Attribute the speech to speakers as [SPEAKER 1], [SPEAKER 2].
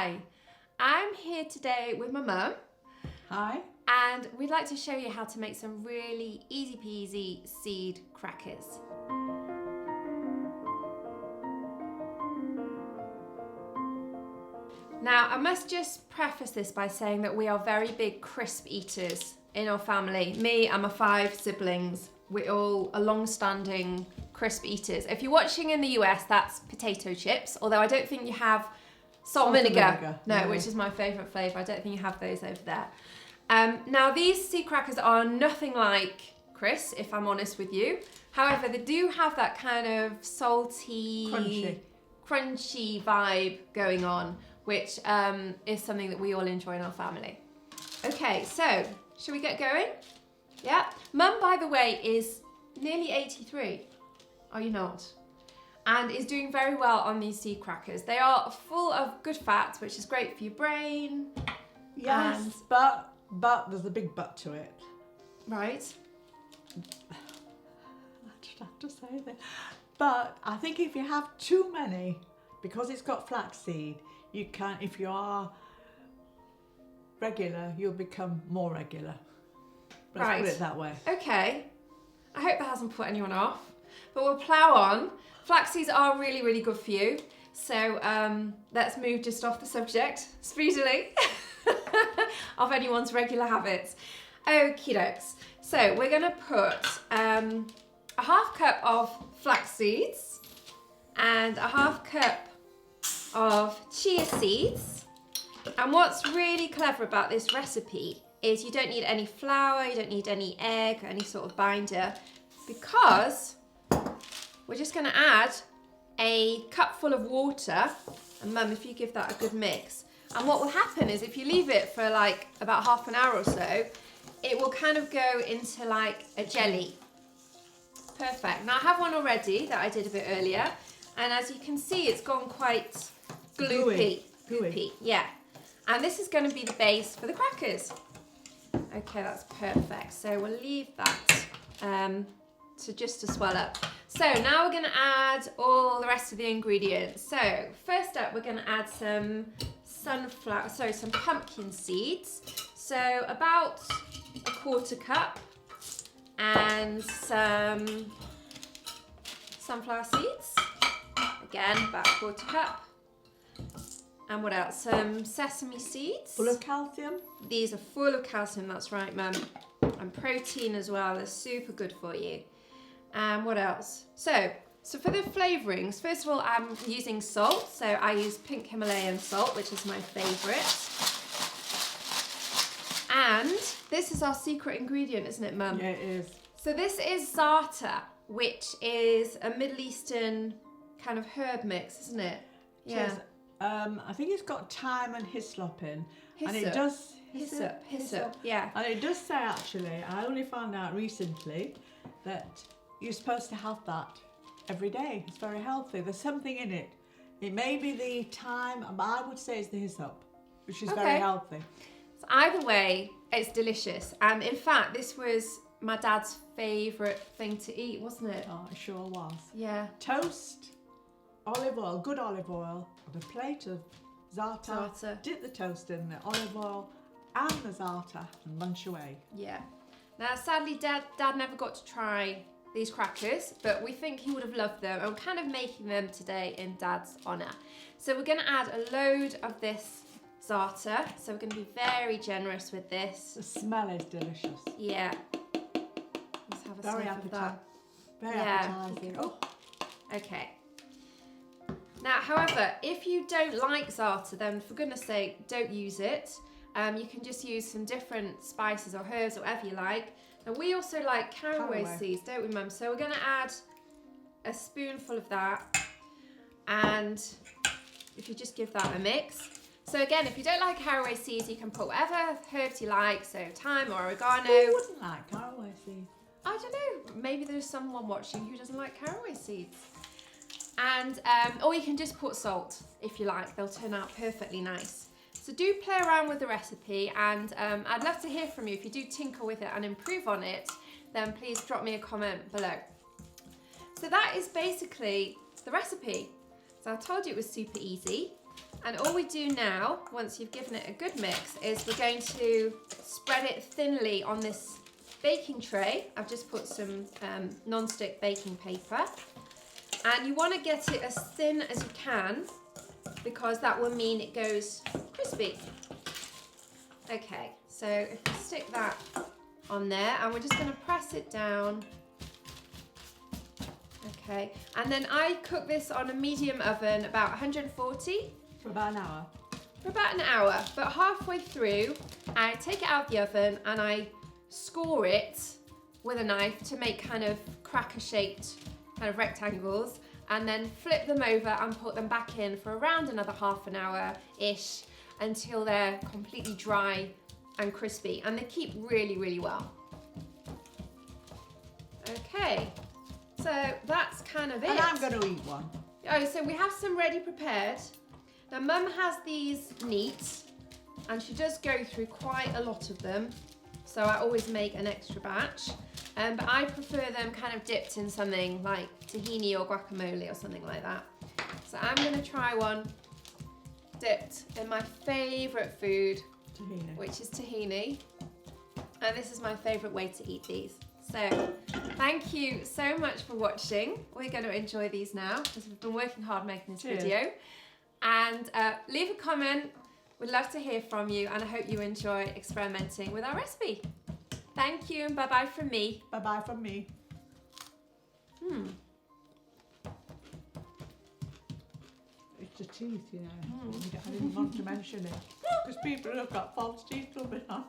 [SPEAKER 1] Hi, I'm here today with my mum.
[SPEAKER 2] Hi.
[SPEAKER 1] And we'd like to show you how to make some really easy peasy seed crackers. Now, I must just preface this by saying that we are very big crisp eaters in our family. Me and my 5 siblings, we're all a long-standing crisp eaters. If you're watching in the US, that's potato chips, although I don't think you have salt and vinegar. No, which is my favourite flavour. I don't think you have those over there. Now, these seed crackers are nothing like crisp, if I'm honest with you. However, they do have that kind of salty, crunchy vibe going on, which is something that we all enjoy in our family. Okay, so shall we get going? Yeah. Mum, by the way, is nearly 83. Are you not? And is doing very well on these seed crackers. They are full of good fats, which is great for your brain.
[SPEAKER 2] Yes, but there's a big but to it.
[SPEAKER 1] Right.
[SPEAKER 2] I just have to say that. But I think if you have too many, because it's got flaxseed, you can, if you are regular, you'll become more regular. Let's put it that way.
[SPEAKER 1] Okay. I hope that hasn't put anyone off. But we'll plough on. Flax seeds are really, really good for you. So let's move just off the subject speedily of anyone's regular habits. Okie dokes. So we're going to put a half cup of flax seeds and a half cup of chia seeds. And what's really clever about this recipe is you don't need any flour, you don't need any egg or any sort of binder, because we're just going to add a cupful of water. And Mum, if you give that a good mix. And what will happen is if you leave it for like about half an hour or so, it will kind of go into like a jelly. Perfect. Now I have one already that I did a bit earlier. And as you can see, it's gone quite gloopy. Goopy. Yeah. And this is going to be the base for the crackers. Okay, that's perfect. So we'll leave that just to swell up. So now we're going to add all the rest of the ingredients. So first up, we're going to add some some pumpkin seeds. So about a 1/4 cup, and some sunflower seeds. Again, about a 1/4 cup. And what else? Some sesame seeds.
[SPEAKER 2] Full of calcium.
[SPEAKER 1] These are full of calcium, that's right, Mum. And protein as well, they're super good for you. And what else? So for the flavourings, first of all, I'm using salt. So I use pink Himalayan salt, which is my favourite. And this is our secret ingredient, isn't it, Mum?
[SPEAKER 2] Yeah, it is.
[SPEAKER 1] So this is za'atar, which is a Middle Eastern kind of herb mix, isn't it?
[SPEAKER 2] Yeah. I think it's got thyme and hyssop in.
[SPEAKER 1] Hyssop.
[SPEAKER 2] And it does...
[SPEAKER 1] Hyssop, yeah.
[SPEAKER 2] And it does say, actually, I only found out recently that you're supposed to have that every day. It's very healthy. There's something in it. It may be the thyme, but I would say it's the hyssop, which is very healthy.
[SPEAKER 1] So either way, it's delicious. And in fact, this was my dad's favourite thing to eat, wasn't it?
[SPEAKER 2] Oh, it sure was.
[SPEAKER 1] Yeah.
[SPEAKER 2] Toast, olive oil, good olive oil, and a plate of za'atar. Dip the toast in the olive oil and the za'atar and munch away.
[SPEAKER 1] Yeah. Now, sadly, Dad never got to try these crackers, but we think he would have loved them, and we're kind of making them today in Dad's honour. So we're going to add a load of this za'atar. So we're going to be very generous with this.
[SPEAKER 2] The smell is delicious.
[SPEAKER 1] Yeah. Let's have a sniff of that.
[SPEAKER 2] Very appetizing. Oh.
[SPEAKER 1] Okay. Now, however, if you don't like za'atar, then for goodness sake, don't use it. You can just use some different spices or herbs or whatever you like. And we also like caraway seeds, don't we, Mum? So we're going to add a spoonful of that. And if you just give that a mix. So again, if you don't like caraway seeds, you can put whatever herbs you like. So thyme or oregano.
[SPEAKER 2] Who wouldn't like caraway seeds?
[SPEAKER 1] I don't know. Maybe there's someone watching who doesn't like caraway seeds. And or you can just put salt if you like. They'll turn out perfectly nice. So do play around with the recipe, and I'd love to hear from you. If you do tinker with it and improve on it, then please drop me a comment below. So that is basically the recipe. So I told you it was super easy. And all we do now, once you've given it a good mix, is we're going to spread it thinly on this baking tray. I've just put some non-stick baking paper. And you want to get it as thin as you can, because that will mean it goes crispy. Okay, so if we stick that on there, and we're just going to press it down. Okay, and then I cook this on a medium oven, about 140.
[SPEAKER 2] For about an hour.
[SPEAKER 1] For about an hour, but halfway through, I take it out of the oven and I score it with a knife to make kind of cracker-shaped kind of rectangles, and then flip them over and put them back in for around another half an hour-ish until they're completely dry and crispy, and they keep really, really well. Okay, so that's kind of it.
[SPEAKER 2] And I'm going to eat one.
[SPEAKER 1] Oh, so we have some ready prepared. Now, Mum has these neat, and she does go through quite a lot of them, so I always make an extra batch. But I prefer them kind of dipped in something like tahini or guacamole or something like that. So I'm going to try one dipped in my favourite food,
[SPEAKER 2] Tahini.
[SPEAKER 1] which is tahini. And this is my favourite way to eat these. So thank you so much for watching. We're going to enjoy these now because we've been working hard making this video. And leave a comment. We'd love to hear from you, and I hope you enjoy experimenting with our recipe. Thank you, and bye-bye from me.
[SPEAKER 2] Bye-bye from me. It's the teeth, you know. I didn't want to mention it because people have got false teeth coming on.